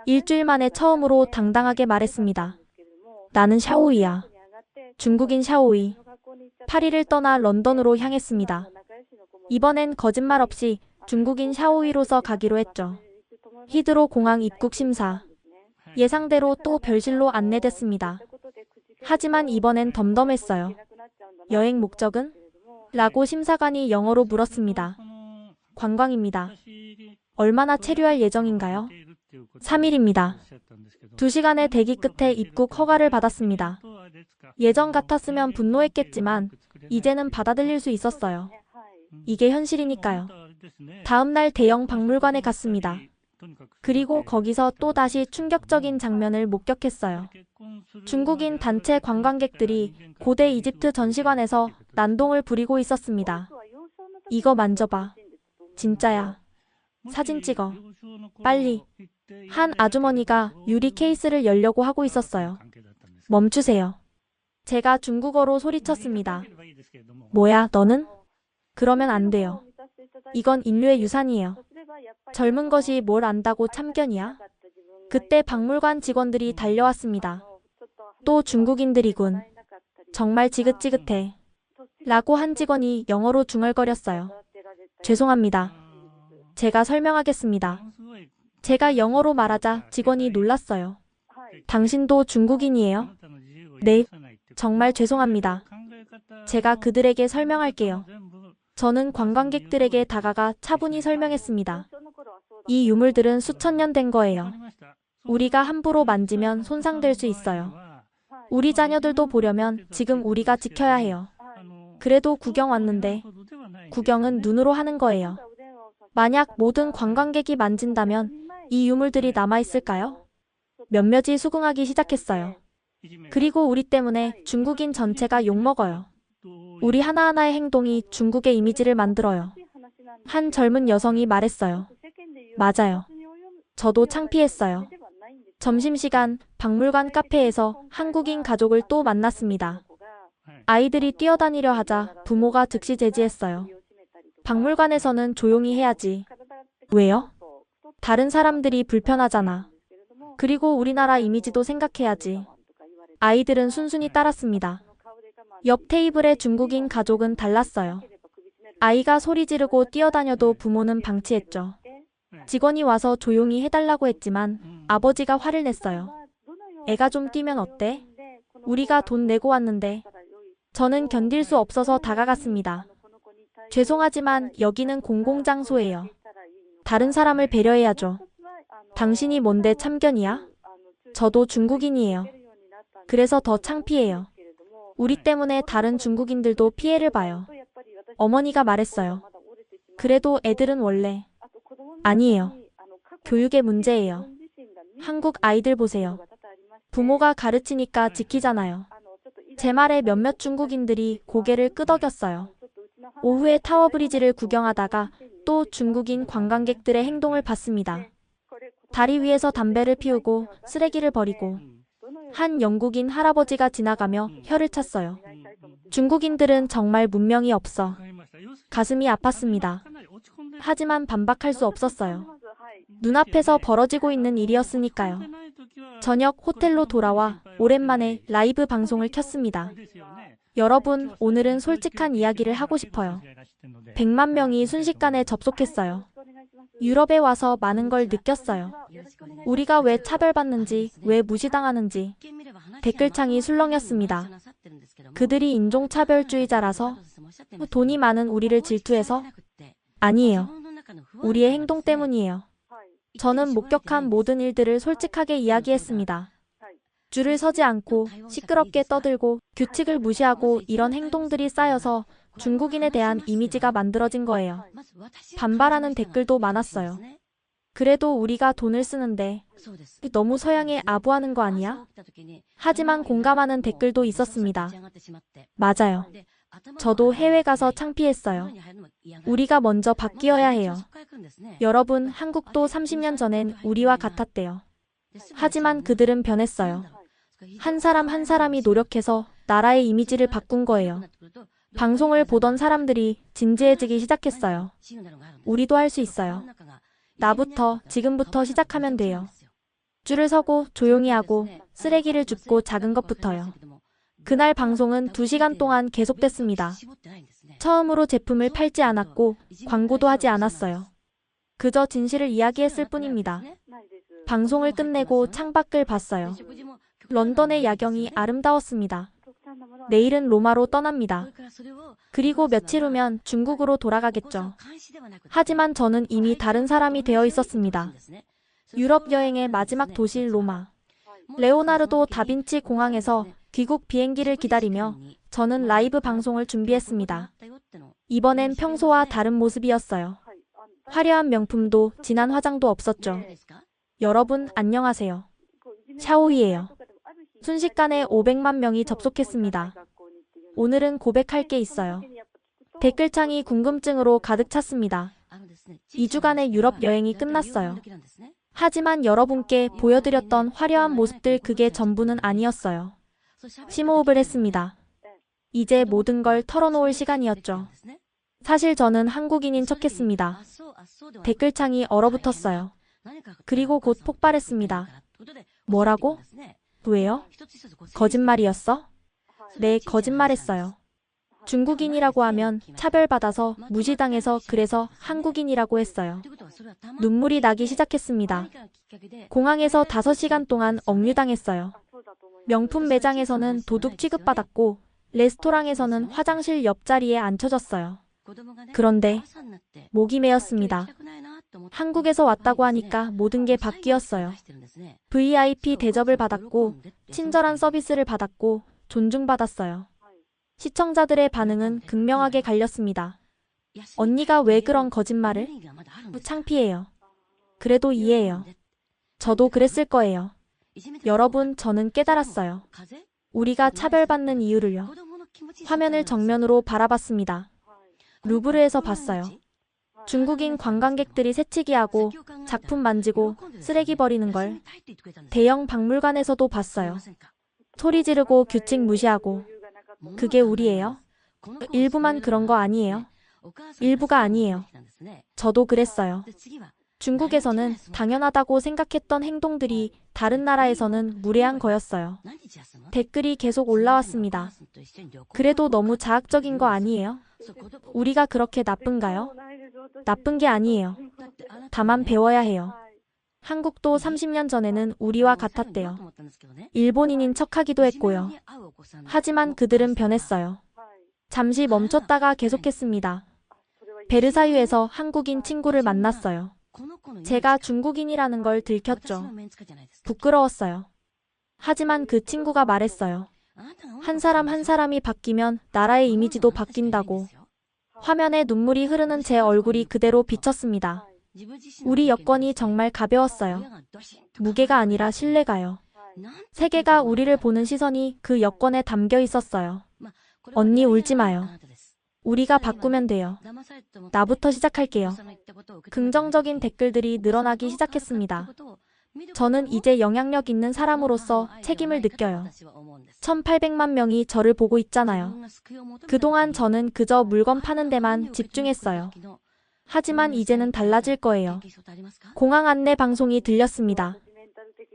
일주일 만에 처음으로 당당하게 말했습니다. 나는 샤오이야. 중국인 샤오이. 파리를 떠나 런던으로 향했습니다. 이번엔 거짓말 없이 중국인 샤오이로서 가기로 했죠. 히드로 공항 입국 심사. 예상대로 또 별실로 안내됐습니다. 하지만 이번엔 덤덤했어요. 여행 목적은? 라고 심사관이 영어로 물었습니다. 관광입니다. 얼마나 체류할 예정인가요? 3일입니다. 2시간의 대기 끝에 입국 허가를 받았습니다. 예전 같았으면 분노했겠지만 이제는 받아들일 수 있었어요. 이게 현실이니까요. 다음 날 대형 박물관에 갔습니다. 그리고 거기서 또다시 충격적인 장면을 목격했어요. 중국인 단체 관광객들이 고대 이집트 전시관에서 난동을 부리고 있었습니다. 이거 만져봐. 진짜야. 사진 찍어. 빨리. 한 아주머니가 유리 케이스를 열려고 하고 있었어요. 멈추세요. 제가 중국어로 소리쳤습니다. 뭐야, 너는? 그러면 안 돼요. 이건 인류의 유산이에요. 젊은 것이 뭘 안다고 참견이야? 그때 박물관 직원들이 달려왔습니다. 또 중국인들이군. 정말 지긋지긋해. 라고 한 직원이 영어로 중얼거렸어요. 죄송합니다. 제가 설명하겠습니다. 제가 영어로 말하자 직원이 놀랐어요. 당신도 중국인이에요? 네, 정말 죄송합니다. 제가 그들에게 설명할게요. 저는 관광객들에게 다가가 차분히 설명했습니다. 이 유물들은 수천 년 된 거예요. 우리가 함부로 만지면 손상될 수 있어요. 우리 자녀들도 보려면 지금 우리가 지켜야 해요. 그래도 구경 왔는데 구경은 눈으로 하는 거예요. 만약 모든 관광객이 만진다면 이 유물들이 남아있을까요? 몇몇이 수긍하기 시작했어요. 그리고 우리 때문에 중국인 전체가 욕먹어요. 우리 하나하나의 행동이 중국의 이미지를 만들어요. 한 젊은 여성이 말했어요. 맞아요. 저도 창피했어요. 점심시간 박물관 카페에서 한국인 가족을 또 만났습니다. 아이들이 뛰어다니려 하자 부모가 즉시 제지했어요. 박물관에서는 조용히 해야지. 왜요? 다른 사람들이 불편하잖아. 그리고 우리나라 이미지도 생각해야지. 아이들은 순순히 따랐습니다. 옆 테이블의 중국인 가족은 달랐어요. 아이가 소리 지르고 뛰어다녀도 부모는 방치했죠. 직원이 와서 조용히 해달라고 했지만 아버지가 화를 냈어요. 애가 좀 뛰면 어때? 우리가 돈 내고 왔는데. 저는 견딜 수 없어서 다가갔습니다. 죄송하지만 여기는 공공장소예요. 다른 사람을 배려해야죠. 당신이 뭔데 참견이야? 저도 중국인이에요. 그래서 더 창피해요. 우리 때문에 다른 중국인들도 피해를 봐요. 어머니가 말했어요. 그래도 애들은 원래. 아니에요. 교육의 문제예요. 한국 아이들 보세요. 부모가 가르치니까 지키잖아요. 제 말에 몇몇 중국인들이 고개를 끄덕였어요. 오후에 타워브리지를 구경하다가 또 중국인 관광객들의 행동을 봤습니다. 다리 위에서 담배를 피우고 쓰레기를 버리고 한 영국인 할아버지가 지나가며 혀를 찼어요. 중국인들은 정말 문명이 없어. 가슴이 아팠습니다. 하지만 반박할 수 없었어요. 눈앞에서 벌어지고 있는 일이었으니까요. 저녁 호텔로 돌아와 오랜만에 라이브 방송을 켰습니다. 여러분, 오늘은 솔직한 이야기를 하고 싶어요. 100만 명이 순식간에 접속했어요. 유럽에 와서 많은 걸 느꼈어요. 우리가 왜 차별받는지, 왜 무시당하는지. 댓글창이 술렁였습니다. 그들이 인종차별주의자라서? 돈이 많은 우리를 질투해서? 아니에요. 우리의 행동 때문이에요. 저는 목격한 모든 일들을 솔직하게 이야기했습니다. 줄을 서지 않고 시끄럽게 떠들고 규칙을 무시하고 이런 행동들이 쌓여서 중국인에 대한 이미지가 만들어진 거예요. 반발하는 댓글도 많았어요. 그래도 우리가 돈을 쓰는데 너무 서양에 아부하는 거 아니야? 하지만 공감하는 댓글도 있었습니다. 맞아요. 저도 해외 가서 창피했어요. 우리가 먼저 바뀌어야 해요. 여러분, 한국도 30년 전엔 우리와 같았대요. 하지만 그들은 변했어요. 한 사람 한 사람이 노력해서 나라의 이미지를 바꾼 거예요. 방송을 보던 사람들이 진지해지기 시작했어요. 우리도 할 수 있어요. 나부터, 지금부터 시작하면 돼요. 줄을 서고 조용히 하고 쓰레기를 줍고 작은 것부터요. 그날 방송은 2시간 동안 계속됐습니다. 처음으로 제품을 팔지 않았고 광고도 하지 않았어요. 그저 진실을 이야기했을 뿐입니다. 방송을 끝내고 창밖을 봤어요. 런던의 야경이 아름다웠습니다. 내일은 로마로 떠납니다. 그리고 며칠 후면 중국으로 돌아가겠죠. 하지만 저는 이미 다른 사람이 되어 있었습니다. 유럽 여행의 마지막 도시 로마. 레오나르도 다빈치 공항에서 귀국 비행기를 기다리며 저는 라이브 방송을 준비했습니다. 이번엔 평소와 다른 모습이었어요. 화려한 명품도 진한 화장도 없었죠. 여러분, 안녕하세요. 샤오이예요. 순식간에 500만 명이 접속했습니다. 오늘은 고백할 게 있어요. 댓글창이 궁금증으로 가득 찼습니다. 2주간의 유럽 여행이 끝났어요. 하지만 여러분께 보여드렸던 화려한 모습들 그게 전부는 아니었어요. 심호흡을 했습니다. 이제 모든 걸 털어놓을 시간이었죠. 사실 저는 한국인인 척했습니다. 댓글창이 얼어붙었어요. 그리고 곧 폭발했습니다. 뭐라고? 왜요? 거짓말이었어? 네, 거짓말했어요. 중국인이라고 하면 차별받아서 무시당해서 그래서 한국인이라고 했어요. 눈물이 나기 시작했습니다. 공항에서 5시간 동안 억류당했어요. 명품 매장에서는 도둑 취급받았고 레스토랑에서는 화장실 옆자리에 앉혀졌어요. 그런데 목이 메었습니다. 한국에서 왔다고 하니까 모든 게 바뀌었어요. VIP 대접을 받았고 친절한 서비스를 받았고 존중받았어요. 시청자들의 반응은 극명하게 갈렸습니다. 언니가 왜 그런 거짓말을? 창피해요. 그래도 이해해요. 저도 그랬을 거예요. 여러분, 저는 깨달았어요. 우리가 차별받는 이유를요. 화면을 정면으로 바라봤습니다. 루브르에서 봤어요. 중국인 관광객들이 새치기하고 작품 만지고 쓰레기 버리는 걸. 대형 박물관에서도 봤어요. 소리 지르고 규칙 무시하고. 그게 우리예요? 일부만 그런 거 아니에요? 일부가 아니에요. 저도 그랬어요. 중국에서는 당연하다고 생각했던 행동들이 다른 나라에서는 무례한 거였어요. 댓글이 계속 올라왔습니다. 그래도 너무 자학적인 거 아니에요? 우리가 그렇게 나쁜가요? 나쁜 게 아니에요. 다만 배워야 해요. 한국도 30년 전에는 우리와 같았대요. 일본인인 척하기도 했고요. 하지만 그들은 변했어요. 잠시 멈췄다가 계속했습니다. 베르사유에서 한국인 친구를 만났어요. 제가 중국인이라는 걸 들켰죠. 부끄러웠어요. 하지만 그 친구가 말했어요. 한 사람 한 사람이 바뀌면 나라의 이미지도 바뀐다고. 화면에 눈물이 흐르는 제 얼굴이 그대로 비쳤습니다. 우리 여권이 정말 가벼웠어요. 무게가 아니라 신뢰가요. 세계가 우리를 보는 시선이 그 여권에 담겨 있었어요. 언니 울지 마요. 우리가 바꾸면 돼요. 나부터 시작할게요. 긍정적인 댓글들이 늘어나기 시작했습니다. 저는 이제 영향력 있는 사람으로서 책임을 느껴요. 1800만 명이 저를 보고 있잖아요. 그동안 저는 그저 물건 파는 데만 집중했어요. 하지만 이제는 달라질 거예요. 공항 안내 방송이 들렸습니다.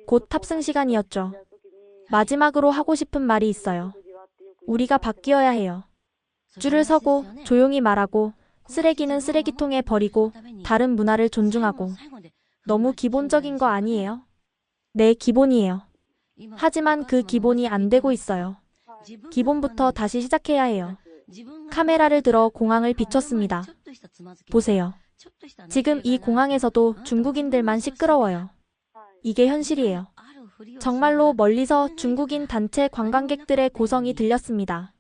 곧 탑승 시간이었죠. 마지막으로 하고 싶은 말이 있어요. 우리가 바뀌어야 해요. 줄을 서고 조용히 말하고 쓰레기는 쓰레기통에 버리고 다른 문화를 존중하고. 너무 기본적인 거 아니에요? 네, 기본이에요. 하지만 그 기본이 안 되고 있어요. 기본부터 다시 시작해야 해요. 카메라를 들어 공항을 비췄습니다. 보세요. 지금 이 공항에서도 중국인들만 시끄러워요. 이게 현실이에요. 정말로 멀리서 중국인 단체 관광객들의 고성이 들렸습니다.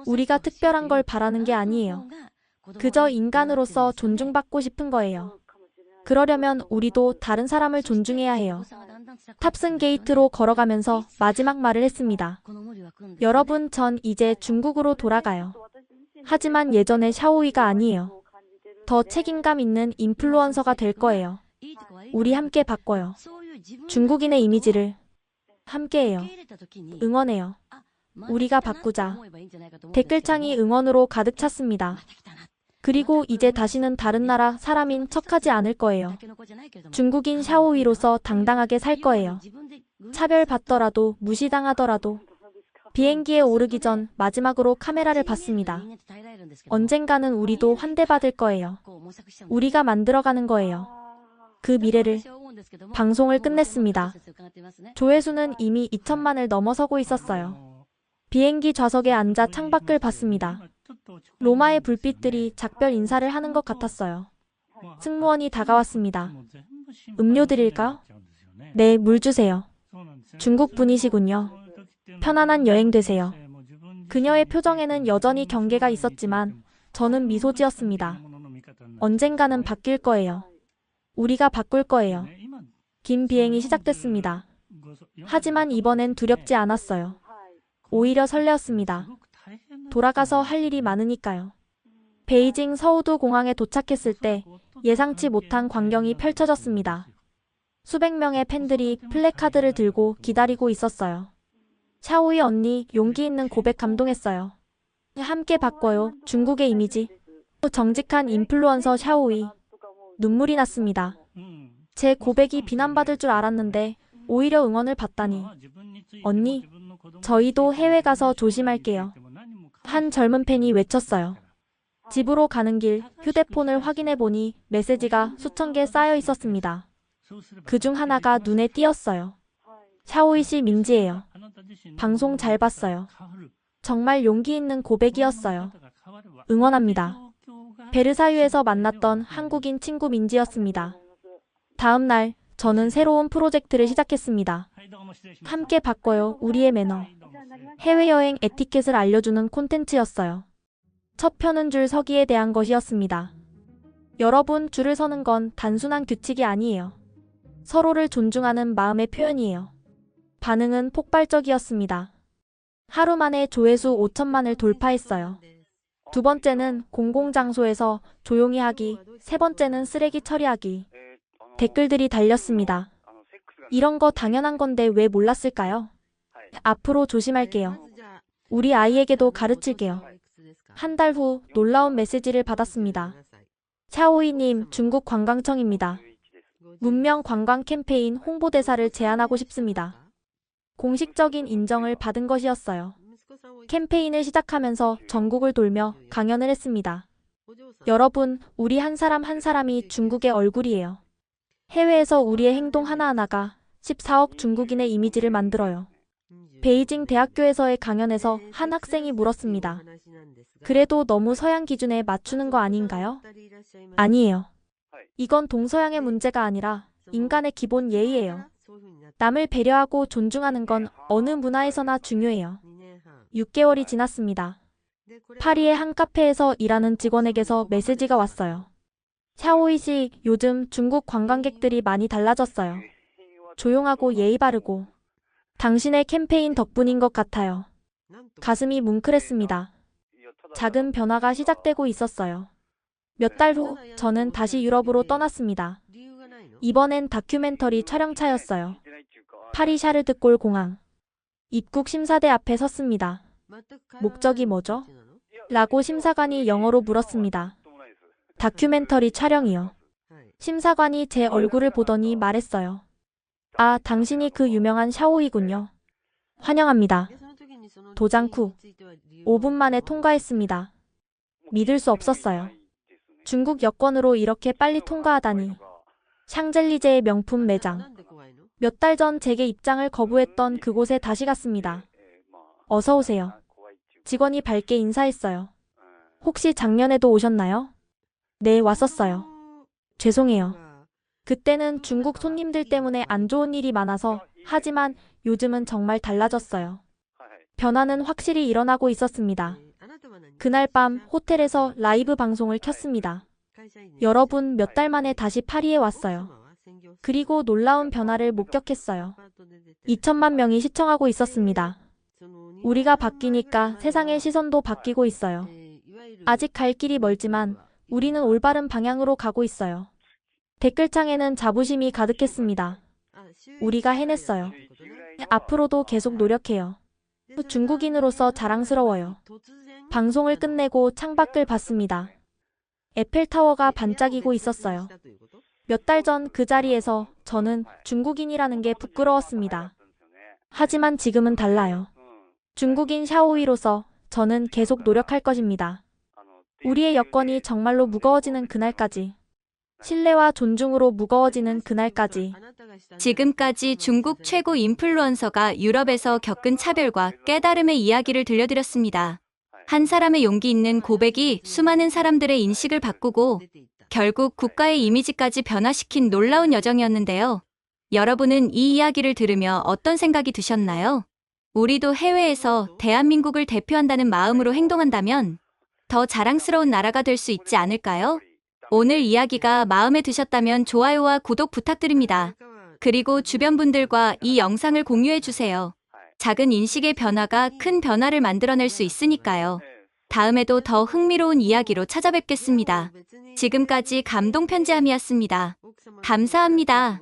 우리가 특별한 걸 바라는 게 아니에요. 그저 인간으로서 존중받고 싶은 거예요. 그러려면 우리도 다른 사람을 존중해야 해요. 탑승 게이트로 걸어가면서 마지막 말을 했습니다. 여러분, 전 이제 중국으로 돌아가요. 하지만 예전의 샤오이가 아니에요. 더 책임감 있는 인플루언서가 될 거예요. 우리 함께 바꿔요. 중국인의 이미지를 함께해요. 응원해요. 우리가 바꾸자. 댓글창이 응원으로 가득 찼습니다. 그리고 이제 다시는 다른 나라 사람인 척하지 않을 거예요. 중국인 샤오이로서 당당하게 살 거예요. 차별받더라도 무시당하더라도. 비행기에 오르기 전 마지막으로 카메라를 봤습니다. 언젠가는 우리도 환대받을 거예요. 우리가 만들어가는 거예요. 그 미래를. 방송을 끝냈습니다. 조회수는 이미 2천만을 넘어서고 있었어요. 비행기 좌석에 앉아 창밖을 봤습니다. 로마의 불빛들이 작별 인사를 하는 것 같았어요. 승무원이 다가왔습니다. 음료 드릴까요? 네, 물 주세요. 중국 분이시군요. 편안한 여행 되세요. 그녀의 표정에는 여전히 경계가 있었지만 저는 미소 지었습니다. 언젠가는 바뀔 거예요. 우리가 바꿀 거예요. 긴 비행이 시작됐습니다. 하지만 이번엔 두렵지 않았어요. 오히려 설레었습니다. 돌아가서 할 일이 많으니까요. 베이징 서우두 공항에 도착했을 때 예상치 못한 광경이 펼쳐졌습니다. 수백 명의 팬들이 플래카드를 들고 기다리고 있었어요. 샤오이 언니 용기 있는 고백 감동했어요. 함께 바꿔요. 중국의 이미지. 정직한 인플루언서 샤오이. 눈물이 났습니다. 제 고백이 비난받을 줄 알았는데 오히려 응원을 받다니. 언니, 저희도 해외 가서 조심할게요. 한 젊은 팬이 외쳤어요. 집으로 가는 길 휴대폰을 확인해 보니 메시지가 수천 개 쌓여 있었습니다. 그중 하나가 눈에 띄었어요. 샤오이 씨 민지예요. 방송 잘 봤어요. 정말 용기 있는 고백이었어요. 응원합니다. 베르사유에서 만났던 한국인 친구 민지였습니다. 다음 날 저는 새로운 프로젝트를 시작했습니다. 함께 바꿔요, 우리의 매너. 해외여행 에티켓을 알려주는 콘텐츠였어요. 첫 편은 줄 서기에 대한 것이었습니다. 여러분, 줄을 서는 건 단순한 규칙이 아니에요. 서로를 존중하는 마음의 표현이에요. 반응은 폭발적이었습니다. 하루 만에 조회수 5천만을 돌파했어요. 두 번째는 공공장소에서 조용히 하기, 세 번째는 쓰레기 처리하기. 댓글들이 달렸습니다. 이런 거 당연한 건데 왜 몰랐을까요? 앞으로 조심할게요. 우리 아이에게도 가르칠게요. 한 달 후 놀라운 메시지를 받았습니다. 샤오이님, 중국 관광청입니다. 문명 관광 캠페인 홍보대사를 제안하고 싶습니다. 공식적인 인정을 받은 것이었어요. 캠페인을 시작하면서 전국을 돌며 강연을 했습니다. 여러분, 우리 한 사람 한 사람이 중국의 얼굴이에요. 해외에서 우리의 행동 하나하나가 14억 중국인의 이미지를 만들어요. 베이징 대학교에서의 강연에서 한 학생이 물었습니다. 그래도 너무 서양 기준에 맞추는 거 아닌가요? 아니에요. 이건 동서양의 문제가 아니라 인간의 기본 예의예요. 남을 배려하고 존중하는 건 어느 문화에서나 중요해요. 6개월이 지났습니다. 파리의 한 카페에서 일하는 직원에게서 메시지가 왔어요. 샤오이 씨, 요즘 중국 관광객들이 많이 달라졌어요. 조용하고 예의 바르고. 당신의 캠페인 덕분인 것 같아요. 가슴이 뭉클했습니다. 작은 변화가 시작되고 있었어요. 몇 달 후, 저는 다시 유럽으로 떠났습니다. 이번엔 다큐멘터리 촬영차였어요. 파리 샤르드골 공항. 입국 심사대 앞에 섰습니다. 목적이 뭐죠? 라고 심사관이 영어로 물었습니다. 다큐멘터리 촬영이요. 심사관이 제 얼굴을 보더니 말했어요. 아, 당신이 그 유명한 샤오이군요. 환영합니다. 도장 후 5분 만에 통과했습니다. 믿을 수 없었어요. 중국 여권으로 이렇게 빨리 통과하다니. 샹젤리제의 명품 매장. 몇 달 전 제게 입장을 거부했던 그곳에 다시 갔습니다. 어서 오세요. 직원이 밝게 인사했어요. 혹시 작년에도 오셨나요? 네, 왔었어요. 죄송해요. 그때는 중국 손님들 때문에 안 좋은 일이 많아서, 하지만 요즘은 정말 달라졌어요. 변화는 확실히 일어나고 있었습니다. 그날 밤 호텔에서 라이브 방송을 켰습니다. 여러분, 몇 달 만에 다시 파리에 왔어요. 그리고 놀라운 변화를 목격했어요. 2천만 명이 시청하고 있었습니다. 우리가 바뀌니까 세상의 시선도 바뀌고 있어요. 아직 갈 길이 멀지만 우리는 올바른 방향으로 가고 있어요. 댓글창에는 자부심이 가득했습니다. 우리가 해냈어요. 앞으로도 계속 노력해요. 중국인으로서 자랑스러워요. 방송을 끝내고 창밖을 봤습니다. 에펠타워가 반짝이고 있었어요. 몇 달 전 그 자리에서 저는 중국인이라는 게 부끄러웠습니다. 하지만 지금은 달라요. 중국인 샤오이로서 저는 계속 노력할 것입니다. 우리의 여건이 정말로 무거워지는 그날까지. 신뢰와 존중으로 무거워지는 그날까지. 지금까지 중국 최고 인플루언서가 유럽에서 겪은 차별과 깨달음의 이야기를 들려드렸습니다. 한 사람의 용기 있는 고백이 수많은 사람들의 인식을 바꾸고 결국 국가의 이미지까지 변화시킨 놀라운 여정이었는데요. 여러분은 이 이야기를 들으며 어떤 생각이 드셨나요? 우리도 해외에서 대한민국을 대표한다는 마음으로 행동한다면 더 자랑스러운 나라가 될 수 있지 않을까요? 오늘 이야기가 마음에 드셨다면 좋아요와 구독 부탁드립니다. 그리고 주변 분들과 이 영상을 공유해 주세요. 작은 인식의 변화가 큰 변화를 만들어낼 수 있으니까요. 다음에도 더 흥미로운 이야기로 찾아뵙겠습니다. 지금까지 감동 편지함이었습니다. 감사합니다.